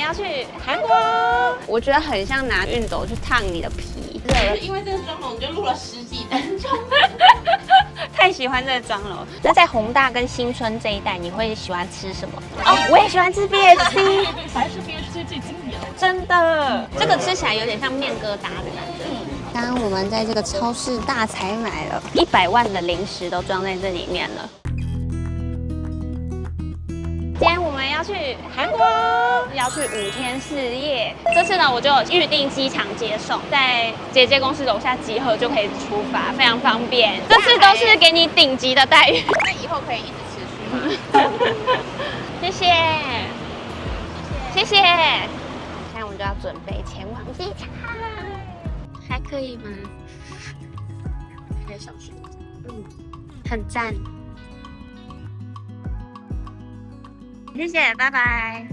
要去韓國，我覺得很像拿熨斗去燙你的皮。因為這個妝容就錄了10幾分鐘，太喜歡這個妝容。那在弘大跟新村這一帶，你會喜歡吃什麼？哦，我也喜歡吃 BSC， 還是 BSC 最經典的。真的，这個吃起來有點像麵疙瘩的感覺。剛剛我們在這個超市大採買了100萬的零食，都裝在這裡面了。今天我們要去韓國，要去5天4夜。這次呢，我就預定機場接送，在姐姐公司樓下集合就可以出發，非常方便。這次都是給你頂級的待遇。那以後可以一直持續嗎？謝謝，謝謝。现在我们就要準備前往機場，還可以嗎？還有小時，很讚。謝謝，拜拜。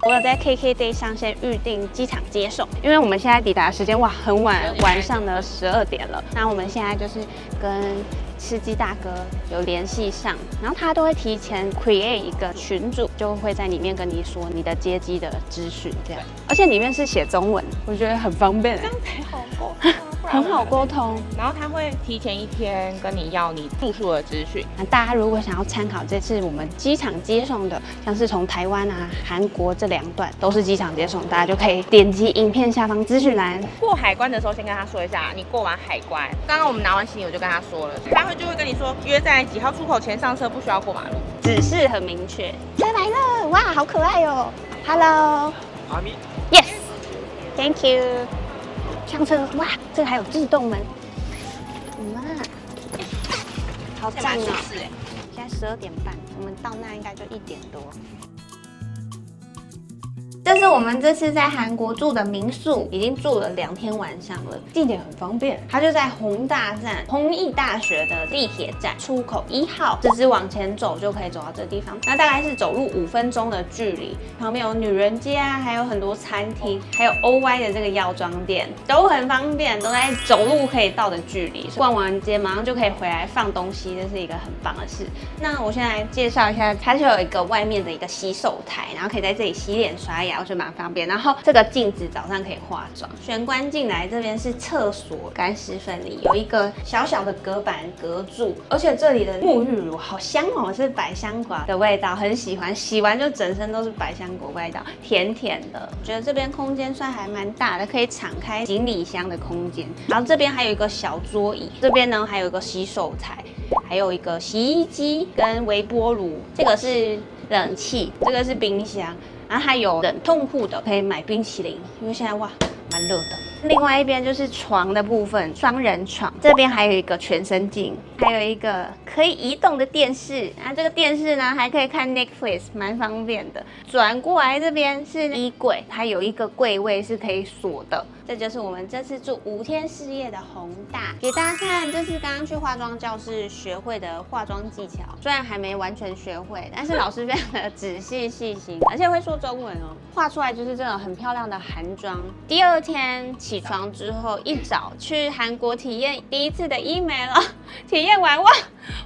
我有在 KKday 上先預定機場接送，因為我們現在抵達的時間很晚，晚上的12點了。那我們現在就是跟司機大哥有聯繫上，然後他都會提前 create 一個群組，就會在裡面跟你說你的接機的資訊，這樣。而且裡面是寫中文，我覺得很方便，這樣才好溝通。很好溝通，然後他會提前1天跟你要你住宿的資訊。那大家如果想要參考這次我們機場接送的，像是從台灣啊、韓國這2段都是機場接送，大家就可以點擊影片下方資訊欄。過海關的時候，先跟他說一下，你過完海關。剛剛我們拿完行李，我就跟他說了，他就會跟你說約在幾號出口前上車，不需要過馬路，指示很明確。車來了，哇，好可愛哦 ！Hello， Yes，Thank you。上車，哇，這個還有自動門，哇，好讚哦！現在12點半，我們到那應該就1點多。這是我們這次在韓國住的民宿，已經住了2天晚上了。地點很方便，它就在弘大站，弘毅大學的地鐵站出口1號，直直往前走就可以走到這個地方。那大概是走路5分鐘的距離，旁邊有女人街啊，還有很多餐廳，還有 OY 的這個藥妝店，都很方便，都在走路可以到的距離。逛完街馬上就可以回來放東西，這是一個很棒的事。那我先來介紹一下，它就有一個外面的一個洗手台，然後可以在這裡洗臉刷牙。我覺得蠻方便，然後這個鏡子早上可以化妝。玄關進來這邊是廁所，乾濕分離，有一個小小的隔板隔住，而且這裡的沐浴乳好香哦，是百香果的味道，很喜歡。洗完就整身都是百香果味道，甜甜的。覺得這邊空間算還蠻大的，可以敞開行李箱的空間。然後這邊還有一個小桌椅，這邊呢還有一個洗手台，還有一個洗衣機跟微波爐。這個是冷氣，這個是冰箱。然後還有冷凍庫的，可以買冰淇淋，因為現在哇蠻熱的。另外一邊就是床的部分，雙人床，這邊還有一個全身鏡，還有一個可以移動的電視。那這個電視呢還可以看 Netflix， 蠻方便的。轉過來這邊是衣櫃，它有一個櫃位是可以鎖的。這就是我們這次住5天4夜的弘大，給大家看，這是剛剛去化妝教室學會的化妝技巧，雖然還沒完全學會，但是老師非常的仔細細心，而且會說中文哦，畫出來就是這種很漂亮的韓妝。第2天起床之後，一早去韓國體驗第1次的醫美了，體驗完哇，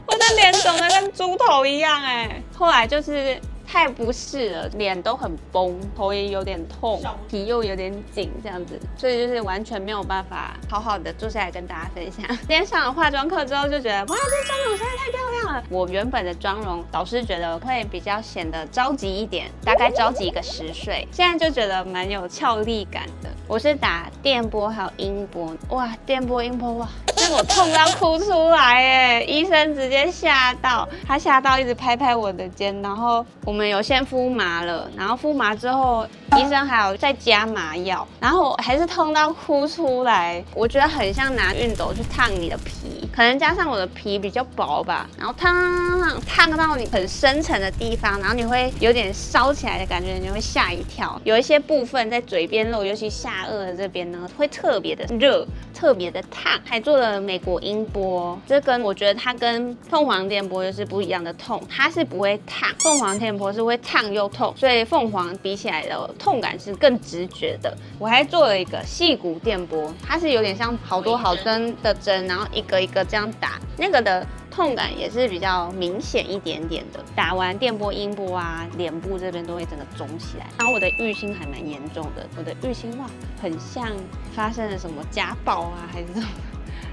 我的臉腫得跟豬頭一樣哎，後來就是太不適了，臉都很崩，頭也有點痛，皮又有點緊，這樣子，所以就是完全沒有辦法好好的坐下來跟大家分享。今天上了化妝課之後，就覺得哇，這妝容實在太漂亮了。我原本的妝容，導師覺得會比較顯得着急一點，大概着急個10歲，現在就覺得蠻有俏麗感的。我是打電波還有音波，哇，電波音波哇，讓我痛到哭出來哎！醫生直接嚇到，他嚇到一直拍拍我的肩，然後我們有先敷麻了，然後敷麻之後，醫生還有再加麻藥，然後我還是痛到哭出來。我覺得很像拿熨斗去燙你的皮，可能加上我的皮比較薄吧，然後燙到你很深層的地方，然後你會有點燒起來的感覺，你會嚇一跳。有一些部分在嘴邊肉，尤其下顎的這邊呢，會特別的熱，特別的燙。還做了美國音波，這跟我覺得它跟鳳凰電波又是不一樣的痛，它是不會燙，鳳凰電波是會燙又痛，所以鳳凰比起來的痛感是更直覺的。我還做了一個矽骨電波，它是有點像好多好針的針，然後一個一個這樣打，那個的痛感也是比較明顯一點點的。打完電波、音波啊，臉部這邊都會整個腫起來。然後我的淤青還蠻嚴重的，我的淤青哇，很像發生了什麼家暴啊，還是什麼。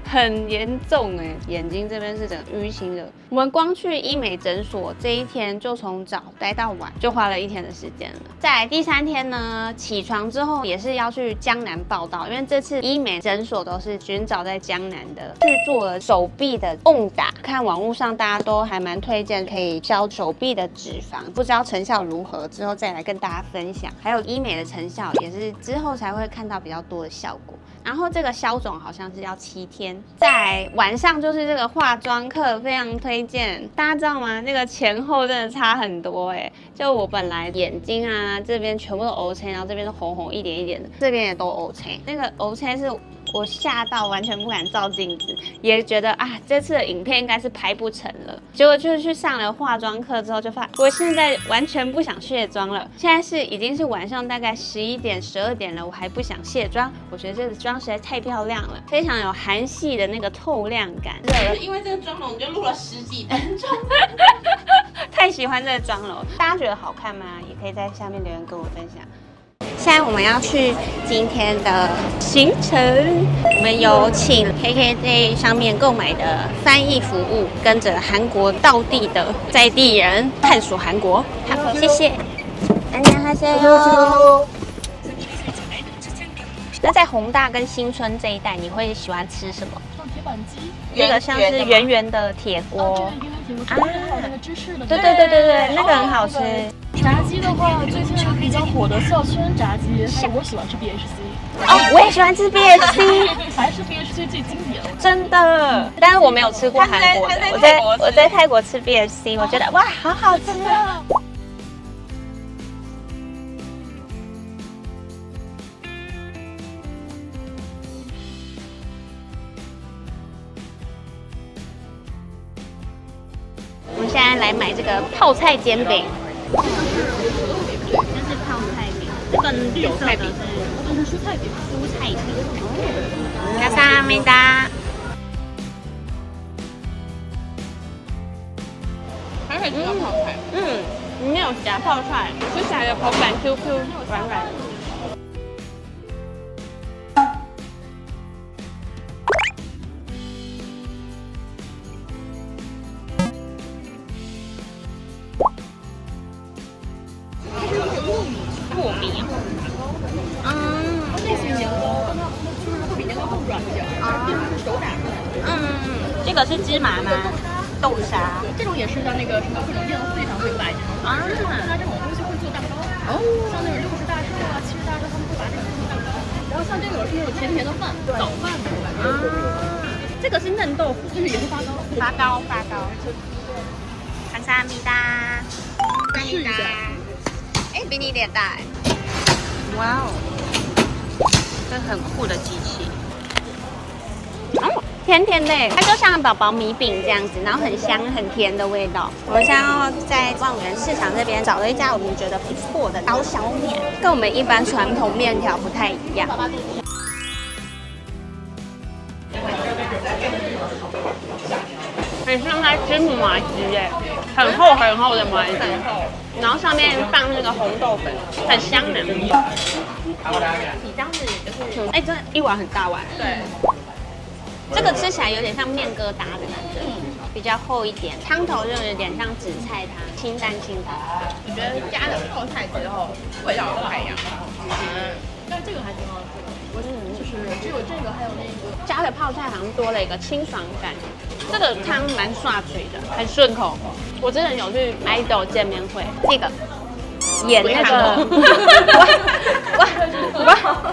很嚴重哎，眼睛這邊是整個淤青的。我們光去醫美診所這一天就從早待到晚，就花了1天的時間了。再來第3天呢，起床之後也是要去江南報到，因為這次醫美診所都是尋找在江南的，去做了手臂的甕打。看網絡上大家都還蠻推薦可以消手臂的脂肪，不知道成效如何，之後再來跟大家分享。還有醫美的成效也是之後才会看到比较多的效果。然後這個消腫好像是要7天。在晚上就是這個化妝課，非常推薦。大家知道嗎？那個前後真的差很多哎。就我本來眼睛啊這邊全部都黑青，然後這邊都紅紅一點一點的，這邊也都黑青。那個黑青是我嚇到完全不敢照鏡子，也覺得啊這次的影片應該是拍不成了。結果就是去上了化妝課之後，就發現我現在完全不想卸妝了。現在已經是晚上大概11點、12點了，我還不想卸妝。我覺得這個妝實在太漂亮了，非常有韓系的那個透亮感。因為這個妝容，你就錄了10幾分鐘。太喜歡這個妝容，大家覺得好看嗎？也可以在下面留言跟我分享。现在我们要去今天的行程，我们有請 KKday 上面購買的翻譯服務，跟着韓國道地的在地人探索韓國。好，謝謝。안녕하세요。那在弘大跟新村這一帶，你會喜歡吃什麼？鐵板雞，那個像是圓圓的鐵鍋。啊，對，那個很好吃。炸雞的話，最近比較火的校圈炸雞，還有我喜歡吃 BHC。哦，我也喜歡吃 BHC， 還是 BHC 最經典。真的，但是我沒有吃過韓國的。我在泰國吃 BHC， 我覺得哇，好好吃啊！我們現在來買這個泡菜煎餅。這是泡菜餅，這個綠色的是蔬菜餅。蔬菜餅。감사합니다。還可以吃到泡菜。裡面有夾泡菜，吃起來的口感 QQ 軟軟。糯米，這些年糕就是會比年糕更軟一點，而並不是手打出來的。這個是芝麻嗎？豆沙。這種也是在那個什麼各種宴會上會擺這種。它這種東西會做蛋糕。像那種60大壽啊、70大壽，他們會把這個做蛋糕。然後像這個是那種甜甜的飯，早飯的感覺。這個是嫩豆腐，就是也是發糕。發糕。감사합니다。試一下。比你臉大。哇哦，這很酷的機器。甜甜的，它就像寶寶米餅這樣子，然後很香很甜的味道。我們現在要在望源市場這邊找了一家我們覺得不錯的刀削麵，跟我們一般傳統麵條不太一樣。很像在吃麻糬耶，很厚很厚的麻糬，然後上面放那個紅豆粉，很香的。你這樣子就是，哎，真的，一碗很大碗。對，這個吃起來有點像麵疙瘩的感覺，比較厚一點，湯頭就有點像紫菜湯，清淡清淡。我覺得加了泡菜之後，味道不太一樣。但這個還挺好吃的。就是只有這個，還有那個加了泡菜，好像多了一個清爽感。這個湯蠻刷嘴的，很順口。我之前有去 idol 見面會，這個演那個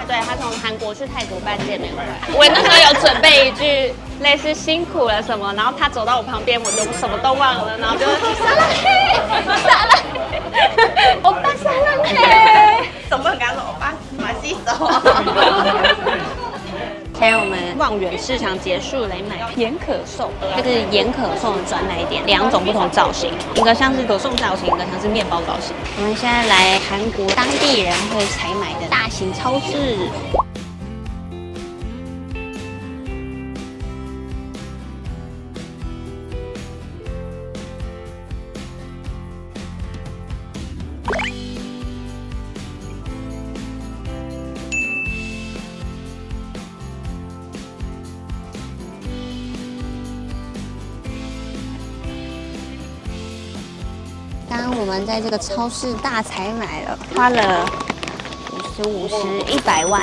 對，他從韓國去泰國辦見面會。我那時候有準備一句類似辛苦了什麼，然後他走到我旁邊，我就什麼都忘了，然後就撒拉嘿，歐巴撒拉嘿，總不能跟他說歐巴馬西手。現在我們望源市場結束，來買鹽可頌，這個是鹽可頌的專賣店，2種不同造型，一個像是可頌造型，一個像是麵包造型。我們現在來韓國當地人會採買的大型超市。剛剛我們在這個超市大採買了，花了100萬，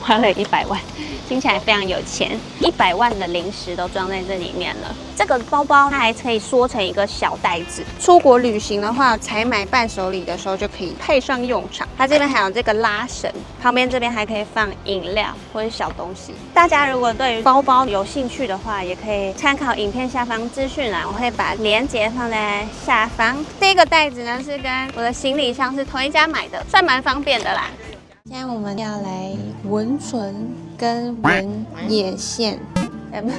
花了100萬，聽起來非常有錢。100萬的零食都裝在這裡面了。這個包包它還可以縮成一個小袋子，出國旅行的話，採買伴手禮的時候就可以派上用場。它這邊還有這個拉繩，旁邊這邊還可以放飲料或者小東西。大家如果對於包包有興趣的話，也可以參考影片下方資訊欄，我會把鏈接放在下方。這個袋子呢是跟我的行李箱是同一家買的，算蠻方便的啦。现在我们要来聞唇跟聞眼線。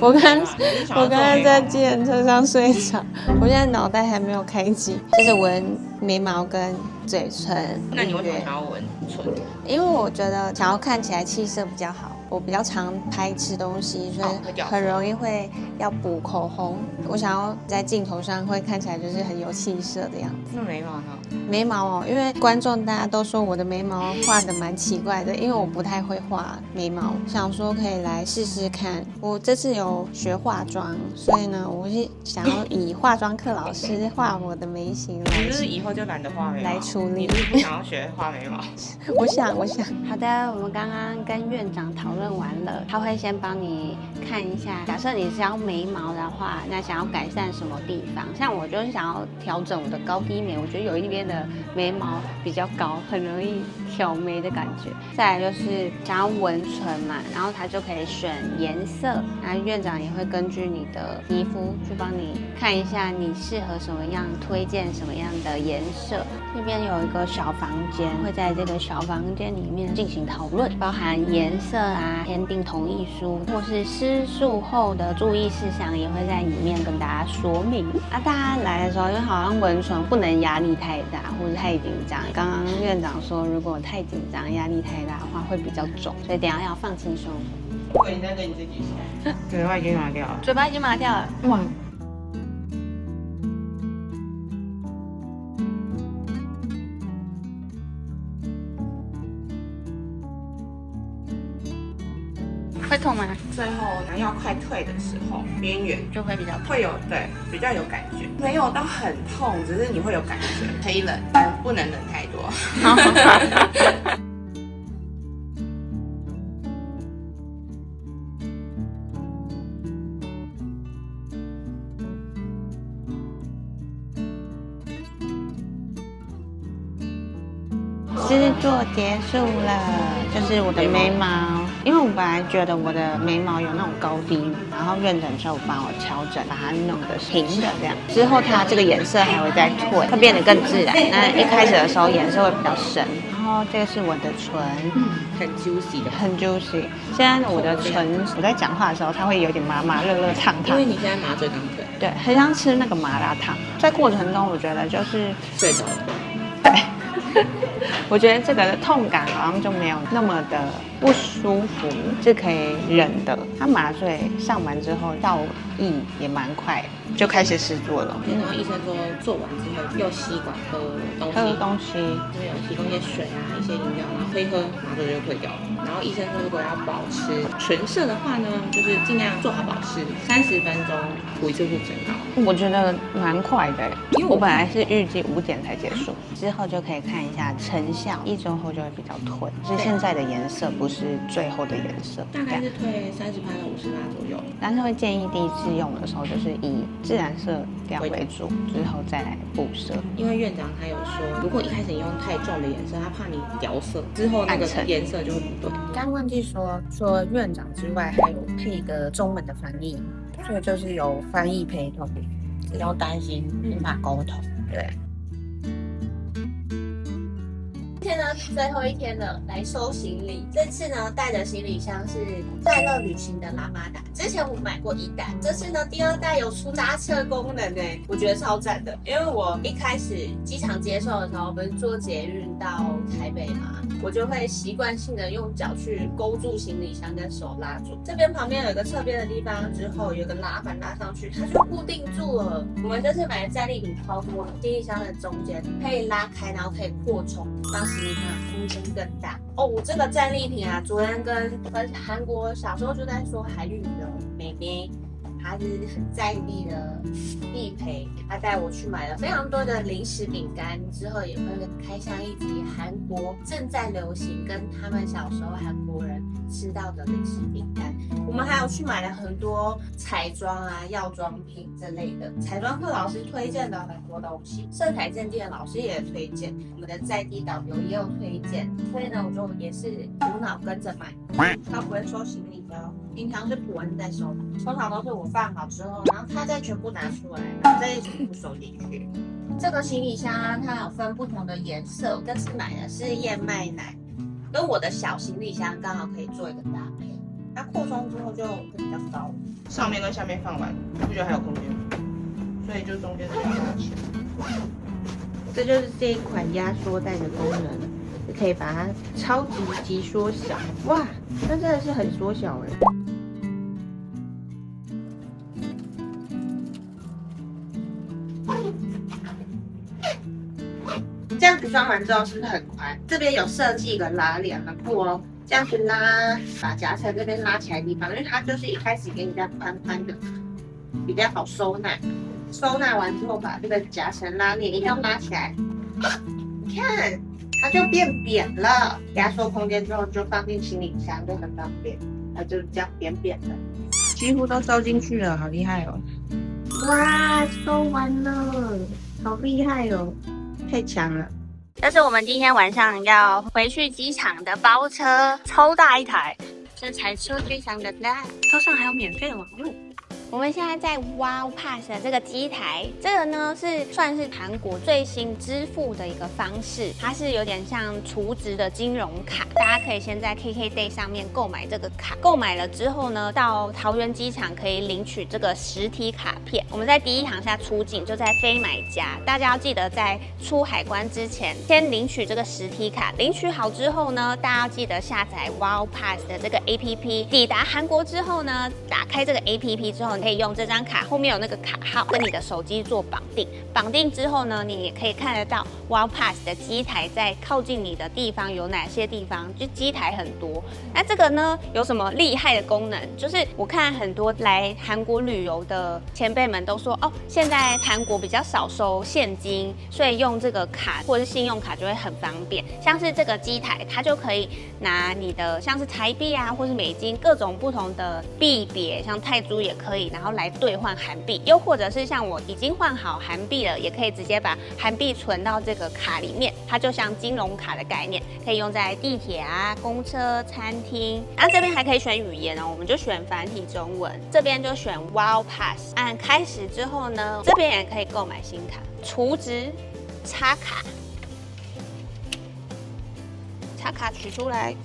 我剛才在計程車上睡着，我現在腦袋還沒有開機，就是聞眉毛跟嘴唇。那你為什麼想要聞唇？因為我覺得想要看起來氣色比較好。我比較常拍吃東西，所以很容易會要補口紅。我想要在鏡頭上會看起來就是很有氣色的樣子。那眉毛呢？眉毛哦，因為觀眾大家都說我的眉毛畫得蠻奇怪的，因為我不太會畫眉毛，想說可以來試試看。我這次有學化妝，所以呢，我是想要以化妝課老師畫我的眉形來。你就是以後就懶得畫眉毛來處理？你是不想要學畫眉毛？我想。好的，我們剛剛跟院長討論完了，他會先幫你看一下，假設你是要眉毛的話，那想要改善什麼地方？像我就是想要調整我的高低眉，我覺得有一邊的眉毛比較高，很容易挑眉的感覺。再來就是想要紋唇嘛，然後他就可以選顏色，然後院長也會根據你的皮膚去幫你看一下你適合什麼樣，推薦什麼樣的顏色。這邊有一個小房間，會在這個小房間裡面進行討論，包含顏色啊、簽訂同意書，或是施術後的注意事項，也會在裡面跟大家說明。大家來的時候，因為好像紋唇不能壓力太大或者太緊張。剛剛院長說，如果太緊張、壓力太大的話，會比較腫，所以等一下要放輕鬆。我应该跟你自己说，嘴巴已經麻掉了。嘴巴已經麻掉了，哇！会痛吗？最後呢，要快退的時候，邊緣就會比較痛，會有對比較有感覺，沒有到很痛，只是你會有感覺，可以忍，但不能忍太多。製作結束了，就是我的眉毛。因為我本來覺得我的眉毛有那種高低，然後院長就幫我調整，把它弄得平的這樣。之後它這個顏色還會再退，會變得更自然。那一開始的時候顏色會比較深。然後這個是我的唇，很 juicy 的，很 juicy。現在我的唇，我在講話的時候，它會有點麻麻、熱熱、燙燙。因為你現在麻醉剛退。對，很像吃那個麻辣燙。在過程中，我覺得就是睡着了。对。我覺得這個的痛感好像就沒有那麼的不舒服，是可以忍的。他麻醉上完之後，藥液也蠻快，就開始施作了。然後醫生說做完之後要吸管喝東西，這邊有提供一些水啊、一些飲料，然後喝一喝，麻醉就退掉了。然後醫生說，如果要保持唇色的話呢，就是盡量做好保濕，30分鐘塗一次護唇膏。我覺得蠻快的，因為我本來是預計5點才結束，之後就可以看一下成效，1周後就會比較褪，是現在的顏色，不是最後的顏色。大概是褪30%到50%左右。但是會建議第一次用的時候，就是以自然色調為主，之後再來補色。因為院長他有說，如果一開始你用太重的顏色，他怕你掉色，之後那個顏色就會不對。剛忘記說，除了院長之外，還有配一個中文的翻譯，所以就是有翻譯陪同，不要擔心無法溝通。對。今天呢，最後一天了，來收行李。這次呢，帶的行李箱是快樂旅行的拉瑪達。之前我買過1代，這次呢，第2代有出剎車功能誒，我覺得超讚的。因為我一開始機場接受的時候，不是坐捷運到台北嘛，我就會習慣性的用腳去勾住行李箱，跟手拉住。這邊旁邊有一個側邊的地方，之後有個拉板拉上去，它就固定住了。我們這次買的戰利品超多的，行李箱的中間可以拉開，然後可以擴充，讓行李箱空間更大。哦，我這個戰利品啊，昨天跟韓國小時候就在說韓語的妹妹，他是很在地的地陪，他帶我去買了非常多的零食餅乾，之後也会開箱一集韓國正在流行跟他們小時候韓國人吃到的零食餅乾。我們還有去買了很多彩妝啊、藥妝品之類的，彩妝課老師推薦了很多東西，色彩鑑定的老師也推薦，我們的在地導遊也有推薦，所以呢，我就也是無腦跟着買。他不會收行李的，平常是普恩在收，通常都是我放好之後，然後他再全部拿出来，然後再全部收進去。這個行李箱啊，它有分不同的顏色，我這次買的是燕麥奶，跟我的小行李箱剛好可以做一個搭配。它擴充之後就會比較高，上面跟下面放完，你不覺得還有空间？所以就中间这个拉起来。这就是這一款壓縮袋的功能，就可以把它超級極縮小。哇，那真的是很縮小哎。这樣子裝完之後是不是很寬？這邊有設計一個拉鏈，很酷哦。這樣子拉，把夾層這邊拉起來的地方，因為它就是一開始給你這樣寬寬的，比較好收納。收納完之後，把這個夾層拉鏈一樣拉起來，你看它就變扁了。壓縮空間之後就放進行李箱，就很方便。它就這樣扁扁的，幾乎都收進去了，好厲害哦！哇，收完了，好厲害哦，太強了。這是我們今天晚上要回去機場的包車，超大一台，這台車非常的大，車上還有免費的網絡。我們現在在 Wow Pass 的這個機台，這個呢算是韓國最新支付的一個方式，它是有點像儲值的金融卡，大家可以先在 KKday 上面購買這個卡，購買了之後呢，到桃園機場可以領取這個實體卡片。我們在第一航廈出境就在非買家，大家要記得在出海關之前先領取這個實體卡，領取好之後呢，大家要記得下載 Wow Pass 的這個 APP， 抵達韓國之後呢，打開這個 APP 之後，可以用這張卡，後面有那個卡號，跟你的手機做綁定。綁定之後呢，你也可以看得到 Wow Pass 的機台在靠近你的地方有哪些地方，就機台很多。那這個呢，有什麼厲害的功能？就是我看很多來韓國旅遊的前輩們都說，哦，現在韓國比較少收現金，所以用這個卡或者是信用卡就會很方便。像是這個機台，它就可以拿你的像是台幣啊，或是美金，各種不同的幣別，像泰銖也可以，然後來兌換韓幣，又或者是像我已經換好韓幣了，也可以直接把韓幣存到這個卡裡面，它就像金融卡的概念，可以用在地鐵啊、公車、餐廳。然後這邊還可以選語言哦，我們就選繁體中文，這邊就選 Wow Pass， 按開始之後呢，這邊也可以購買新卡，儲值、插卡，插卡取出來，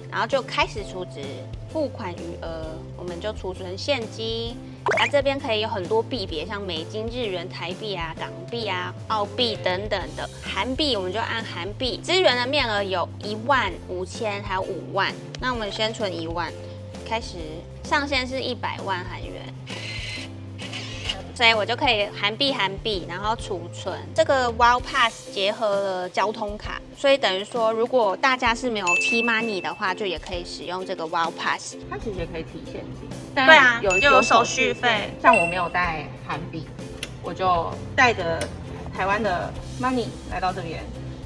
然後就開始儲值，付款餘額我們就儲存現金。那這邊可以有很多幣別，像美金、日元、台幣啊、港幣啊、澳幣等等的。韓幣我們就按韓幣，支援的面額有15000，還有5萬。那我們先存1萬，開始上限是100萬韓元。所以我就可以韓幣，然後儲存。這個 Wow Pass 結合了交通卡，所以等於說，如果大家是沒有 T-Money 的話，就也可以使用這個 Wow Pass。它其實也可以提現金，對啊，有手續費。像我沒有帶韓幣，我就帶着台灣的 Money 來到這邊。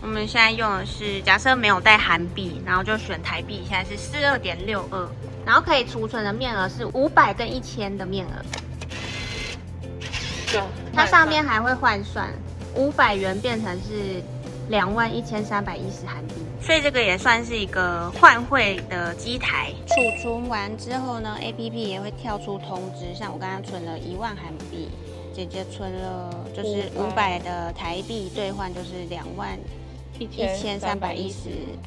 我們現在用的是，假設沒有帶韓幣，然後就選台幣，現在是42.62，然後可以儲存的面額是500跟1000的面額。它上面還會換算，500元變成是21310韓幣，所以這個也算是一個換匯的機台。儲存完之後呢 ，APP 也會跳出通知，像我剛剛存了1萬韓幣，姐姐存了就是500的台幣兌換就是21310，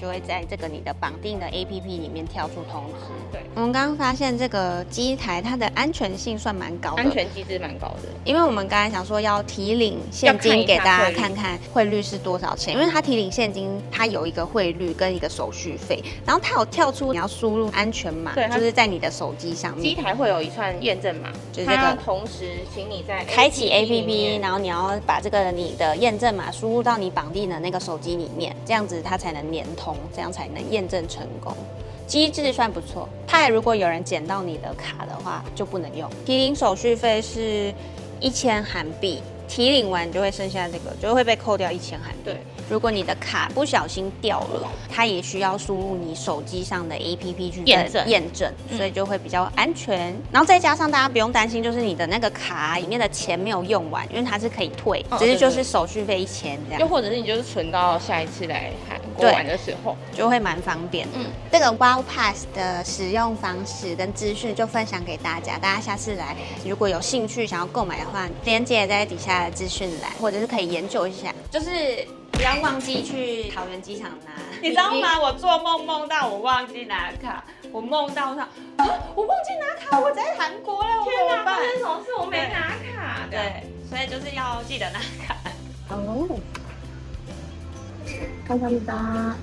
就會在這個你的綁定的 APP 裡面跳出通知。對，我們剛剛發現這個機台它的安全性算蠻高的，安全機制蠻高的。因為我們剛才想說要提領現金給大家看看匯率是多少錢，因為它提領現金它有一個匯率跟一個手續費，然後它有跳出你要輸入安全碼，對，就是在你的手機上面。機台會有一串驗證碼，就是這個。同時，請你在開啟 APP， 然後你要把這個你的驗證碼輸入到你綁定的那個手機裡面，這樣子它才能連通，這樣才能驗證成功。機制算不錯。怕如果有人撿到你的卡的話，就不能用。提領手續費是1000韓幣，提領完就會剩下這個，就會被扣掉1000韓幣。对。如果你的卡不小心掉了，它也需要輸入你手機上的 APP 去驗證，所以就會比較安全。然後再加上大家不用擔心，就是你的那個卡裡面的錢沒有用完，因為它是可以退，只是就是手續費1000這樣。又或者是你就是存到下一次來韓國玩的時候，就會蠻方便的。這個 Wow Pass 的使用方式跟資訊就分享給大家，大家下次來如果有興趣想要購買的話，鏈接在底下的資訊欄，或者是可以研究一下，就是不要忘記去桃園機場拿。你知道嗎？我做夢夢到我忘記拿卡，我夢到我忘記拿卡，我在韓國了，天哪，发生什麼事？我沒拿卡。对，所以就是要記得拿卡。哦，看到的。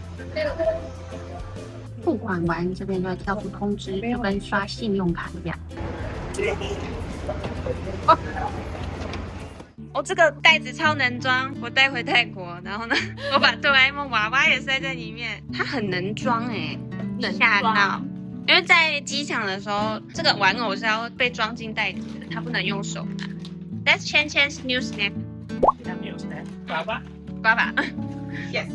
付款完这边就会跳出通知，就跟刷信用卡一樣。哦，這個袋子超能裝，我帶回泰國，然後呢，我把哆啦 A 夢娃娃也塞在裡面，它很能裝哎，嚇到。因為在機場的時候，這個玩偶是要被裝進袋子的，它不能用手拿。Let's change new snap. New snap. Baba. Baba. Yes.